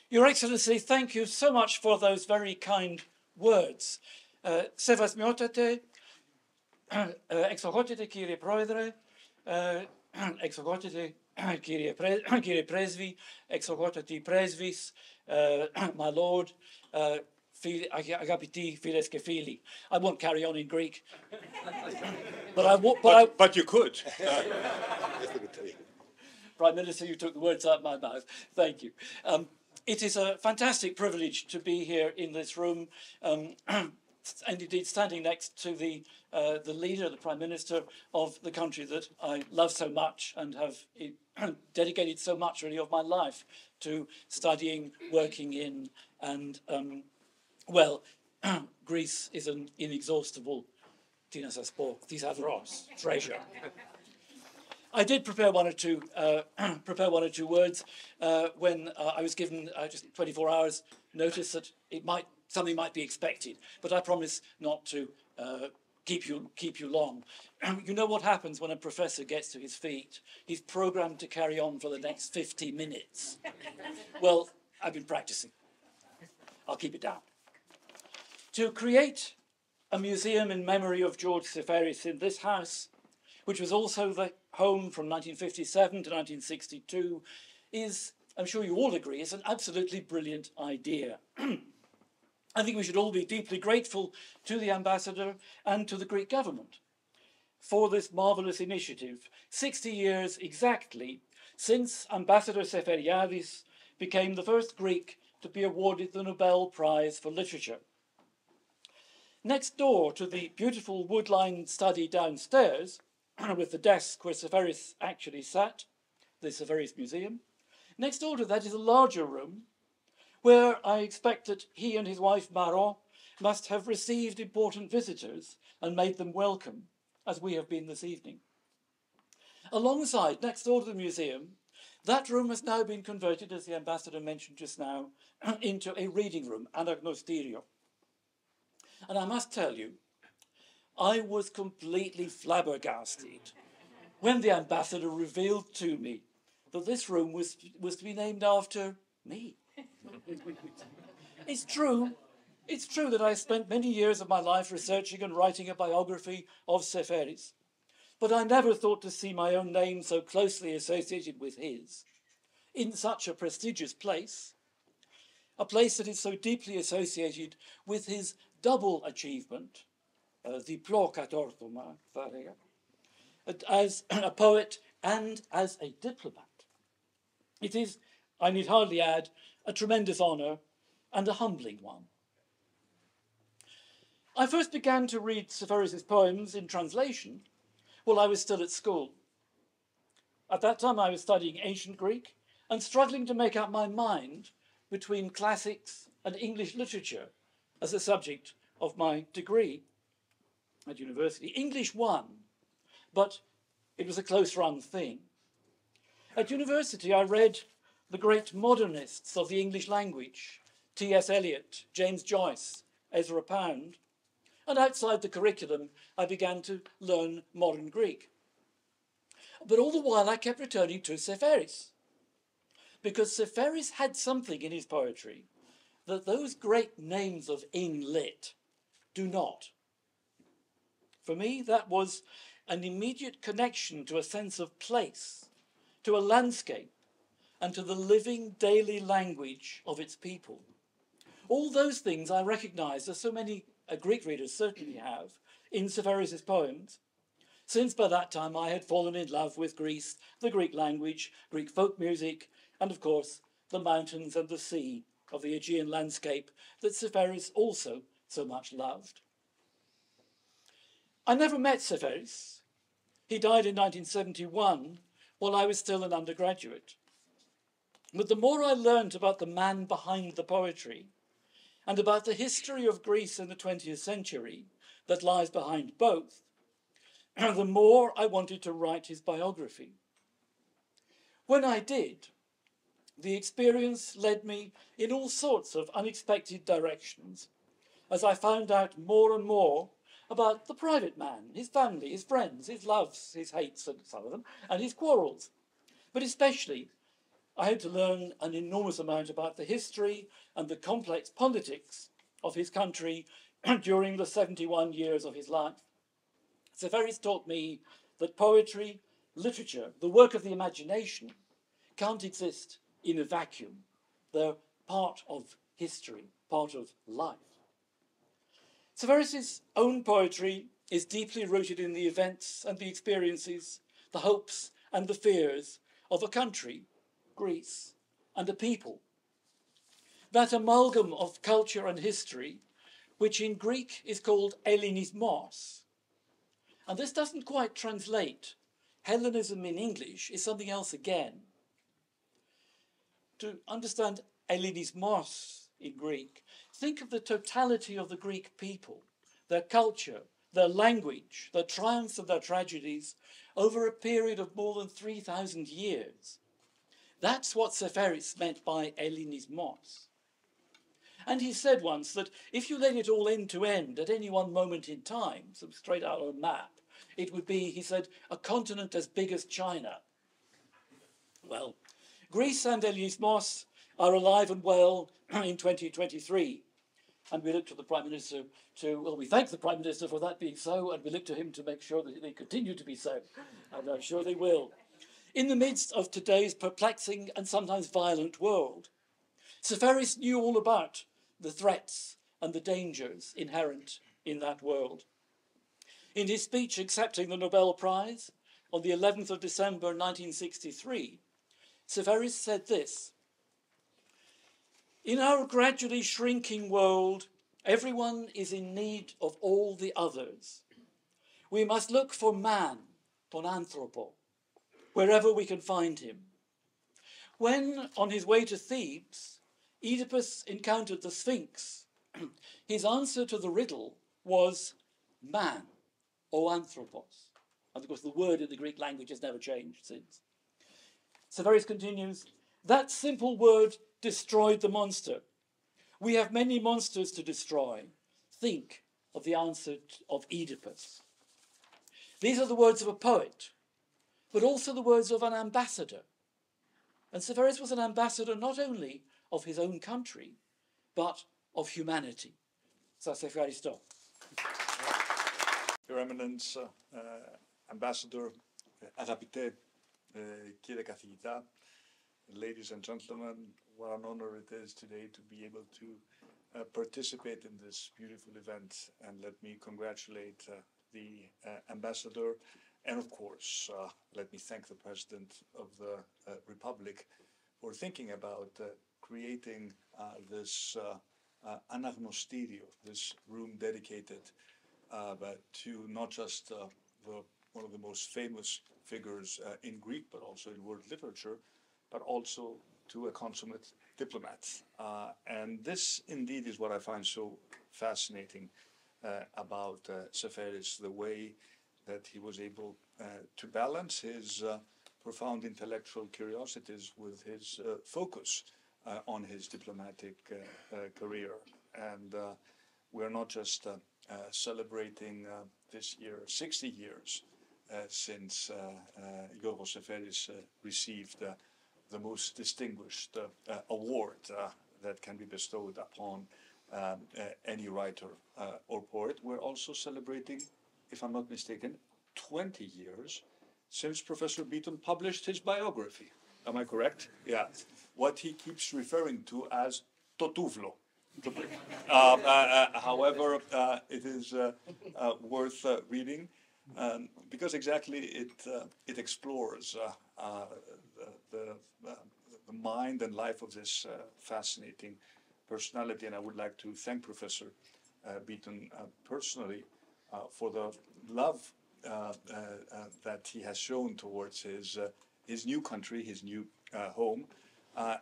Your Excellency, thank you so much for those very kind words. Sevasmiotate, exogotite Kyrie Proedre, exogotite Kyrie Presvi, exogotite Presvis, my Lord, agapiti philes ke phili. I won't carry on in Greek. But you could. Prime Minister, you took the words out of my mouth. Thank you. It is a fantastic privilege to be here in this room, and indeed standing next to the leader, the Prime Minister of the country that I love so much and have dedicated so much really of my life to studying, working in, and well, Greece is an inexhaustible treasure. I did prepare one or two words when I was given just 24 hours notice that something might be expected, but I promise not to keep you long. You know what happens when a professor gets to his feet? He's programmed to carry on for the next 50 minutes. Well, I've been practicing. I'll keep it down. To create a museum in memory of George Seferi in this house, which was also the home from 1957 to 1962, is, I'm sure you all agree, is an absolutely brilliant idea. I think we should all be deeply grateful to the ambassador and to the Greek government for this marvellous initiative, 60 years exactly since Ambassador Seferiadis became the first Greek to be awarded the Nobel Prize for Literature. Next door to the beautiful wood-lined study downstairs, with the desk where Seferis actually sat, the Seferis Museum, next door to that is a larger room where I expect that he and his wife Maron must have received important visitors and made them welcome, as we have been this evening. Alongside, next door to the museum, that room has now been converted, as the ambassador mentioned just now, into a reading room, anagnostirio. And I must tell you, I was completely flabbergasted when the ambassador revealed to me that this room was to be named after me. It's true that I spent many years of my life researching and writing a biography of Seferis, but I never thought to see my own name so closely associated with his, in such a prestigious place, a place that is so deeply associated with his double achievement, as a poet and as a diplomat. It is, I need hardly add, a tremendous honour and a humbling one. I first began to read Seferis' poems in translation while I was still at school. At that time I was studying ancient Greek and struggling to make up my mind between classics and English literature as a subject of my degree at university. English won, but it was a close-run thing. At university, I read the great modernists of the English language, T.S. Eliot, James Joyce, Ezra Pound, and outside the curriculum, I began to learn modern Greek. But all the while, I kept returning to Seferis, because Seferis had something in his poetry that those great names of Eng-lit do not. For me, that was an immediate connection to a sense of place, to a landscape, and to the living daily language of its people. All those things I recognise, as so many Greek readers certainly have, in Seferis' poems, since by that time I had fallen in love with Greece, the Greek language, Greek folk music, and of course the mountains and the sea of the Aegean landscape that Seferis also so much loved. I never met Seferis. He died in 1971 while I was still an undergraduate. But the more I learned about the man behind the poetry and about the history of Greece in the 20th century that lies behind both, the more I wanted to write his biography. When I did, the experience led me in all sorts of unexpected directions, as I found out more and more about the private man, his family, his friends, his loves, his hates, and some of them, and his quarrels. But especially, I had to learn an enormous amount about the history and the complex politics of his country during the 71 years of his life. Seferi's taught me that poetry, literature, the work of the imagination, can't exist in a vacuum. They're part of history, part of life. Seferis's own poetry is deeply rooted in the events and the experiences, the hopes and the fears of a country, Greece, and a people. That amalgam of culture and history, which in Greek is called Hellenismos. And this doesn't quite translate. Hellenism in English is something else again. To understand Hellenismos in Greek, think of the totality of the Greek people, their culture, their language, their triumphs and their tragedies over a period of more than 3,000 years. That's what Seferis meant by Hellenismos. And he said once that if you laid it all end to end at any one moment in time, so straight out on a map, it would be, he said, a continent as big as China. Well, Greece and Hellenismos are alive and well in 2023. And we look to the Prime Minister we thank the Prime Minister for that being so, and we look to him to make sure that they continue to be so. And I'm sure they will. In the midst of today's perplexing and sometimes violent world, Seferis knew all about the threats and the dangers inherent in that world. In his speech accepting the Nobel Prize on the 11th of December 1963, Seferis said this: "In our gradually shrinking world, everyone is in need of all the others. We must look for man, ton anthropo, wherever we can find him. When, on his way to Thebes, Oedipus encountered the Sphinx, his answer to the riddle was man, o anthropos." And of course, the word in the Greek language has never changed since. Seferis continues, "That simple word destroyed the monster. We have many monsters to destroy. Think of the answer of Oedipus." These are the words of a poet, but also the words of an ambassador. And Seferis was an ambassador not only of his own country, but of humanity. Σας ευχαριστώ. Your Eminence, Ambassador, αγαπητέ κύριε καθηγητά, ladies and gentlemen, what an honor it is today to be able to participate in this beautiful event. And let me congratulate the ambassador. And of course, let me thank the President of the Republic for thinking about creating this anagnostirio, this room dedicated to not just one of the most famous figures in Greek, but also in world literature, but also to a consummate diplomat. And this indeed is what I find so fascinating about Seferis, the way that he was able to balance his profound intellectual curiosities with his focus on his diplomatic career. And we're not just celebrating this year 60 years since Giorgos Seferis received the most distinguished award that can be bestowed upon any writer or poet. We're also celebrating, if I'm not mistaken, 20 years since Professor Beaton published his biography. Am I correct? Yeah. What he keeps referring to as totuvlo. However, it is worth reading because exactly it explores the mind and life of this fascinating personality. And I would like to thank Professor Beaton personally for the love that he has shown towards his new country, his new home,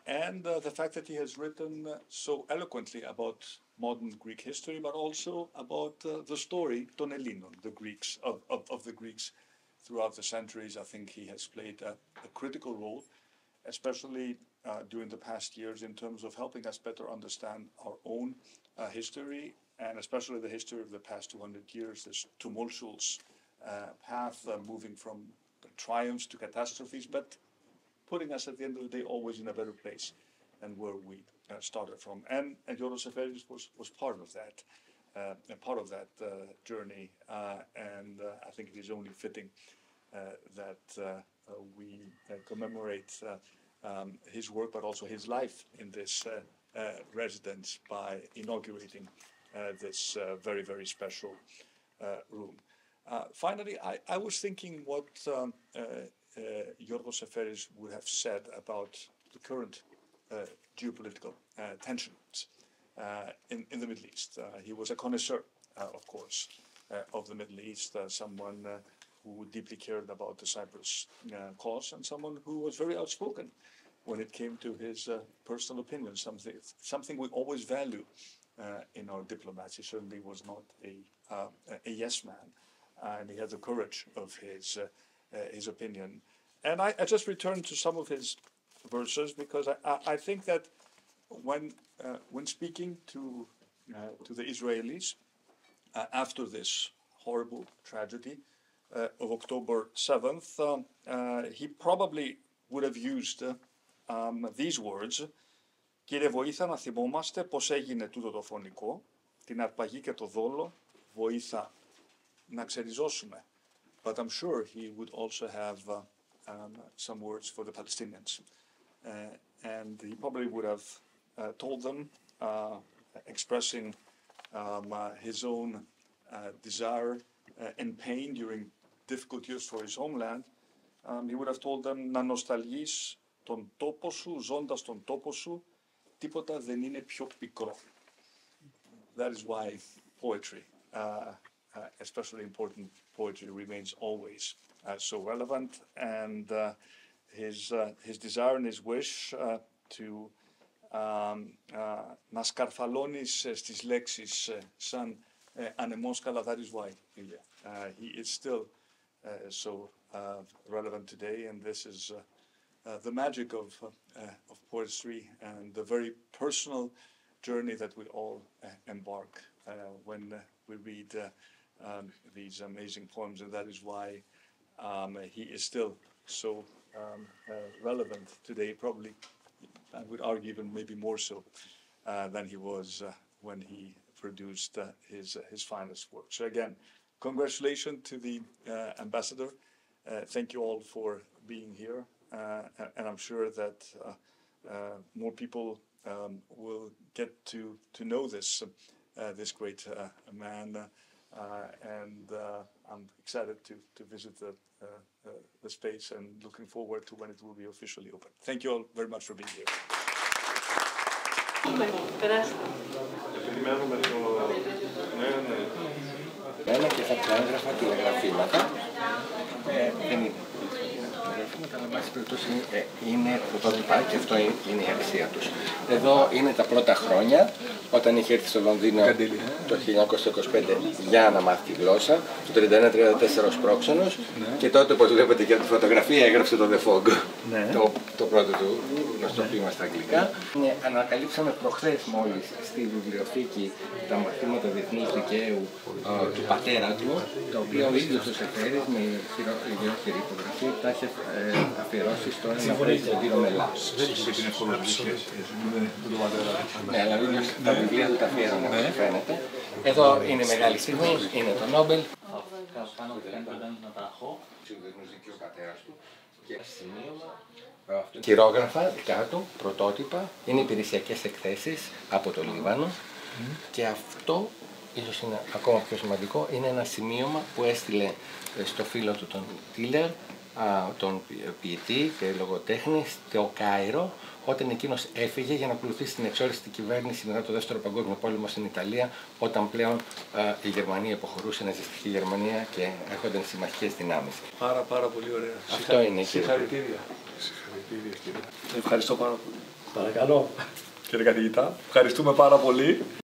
and the fact that he has written so eloquently about modern Greek history, but also about the story ton Ellinon, the Greeks of the Greeks throughout the centuries. I think he has played a critical role, especially during the past years in terms of helping us better understand our own history, and especially the history of the past 200 years, this tumultuous path moving from triumphs to catastrophes, but putting us at the end of the day always in a better place than where we started from. And Giorgos Seferi was part of that, journey, and I think it is only fitting that we commemorate his work, but also his life in this residence by inaugurating this very, very special room. Finally, I was thinking what Giorgos Seferi would have said about the current geopolitical tensions in the Middle East. He was a connoisseur, of course, of the Middle East, someone who deeply cared about the Cyprus cause, and someone who was very outspoken when it came to his personal opinions, something we always value in our diplomats. He certainly was not a yes man, and he had the courage of his opinion. And I just returned to some of his verses because I think that when speaking to the Israelis after this horrible tragedy of October 7th, he probably would have used these words. Κύριε βοήθα να θυμόμαστε πώς έγινε τούτο το φωνικό, την αρπαγή και το δόλο, βοήθα να ξεριζώσουμε. But I'm sure he would also have some words for the Palestinians. And he probably would have told them, expressing his own desire and pain during difficult years for his homeland, he would have told them, να νοσταλγείς τον τόπο σου, ζώντας τον τόπο σου, τίποτα δεν είναι πιο πικρό. That is why poetry, especially important poetry, remains always so relevant, and his desire and his wish to να σκαρφαλώνεις στις λέξεις σαν ανεμόσκαλα, that is why he is still so relevant today, and this is the magic of poetry and the very personal journey that we all embark when we read these amazing poems, and that is why he is still so relevant today, probably I would argue even maybe more so than he was when he produced his finest work. So again, congratulations to the ambassador. Thank you all for being here, and I'm sure that more people will get to know this great man, and I'm excited to visit the space and looking forward to when it will be officially open. Thank you all very much for being here. Και θα προέγραφα τηλεγραφήματα. Δεν είναι τηλεγραφήματα, αλλά εν πάση περιπτώσει είναι πρωτότυπα και αυτό είναι η αξία τους. Εδώ είναι τα πρώτα χρόνια, όταν είχε έρθει στο Λονδίνο το 1925 για να μάθει τη γλώσσα, το 1931-1934 ως πρόξενος, και τότε, όπως βλέπετε και από τη φωτογραφία, έγραψε το The Fog, το πρώτο του γνωστό ποίημα στα αγγλικά. Ανακαλύψαμε προχθές μόλις στη βιβλιοθήκη τα μαθήματα διεθνούς δικαίου του πατέρα του, τα οποία ο ίδιος ο Σεφέρης με ιδιόχειρη υπογραφή τα έχει αφιερώσει στο ένα πρεσβευτήριο Μελά. Ναι, αλλά τα βιβλία του τα αφιέρωνε, όπως φαίνεται. Εδώ είναι μεγάλη στιγμή, είναι το Νόμπελ. Χειρόγραφα δικά του, πρωτότυπα, είναι υπηρεσιακές εκθέσεις από το Λίβανο, και αυτό, ίσως είναι ακόμα πιο σημαντικό, είναι ένα σημείωμα που έστειλε στο φίλο του τον Τίλερ, τον ποιητή και λογοτέχνη, στο Κάιρο, όταν εκείνος έφυγε για να ακολουθήσει την εξόριστη κυβέρνηση μετά το Δεύτερο Παγκόσμιο Πόλεμο στην Ιταλία, όταν πλέον η Γερμανία υποχωρούσε, ναζιστική Γερμανία, και έρχονταν συμμαχικές δυνάμεις. Πάρα πολύ ωραία. Αυτό είναι. Συγχαρητήρια. Συγχαρητήρια, κύριε. Ευχαριστώ πάρα πολύ. Παρακαλώ. Κύριε καθηγητά, ευχαριστούμε πάρα πολύ.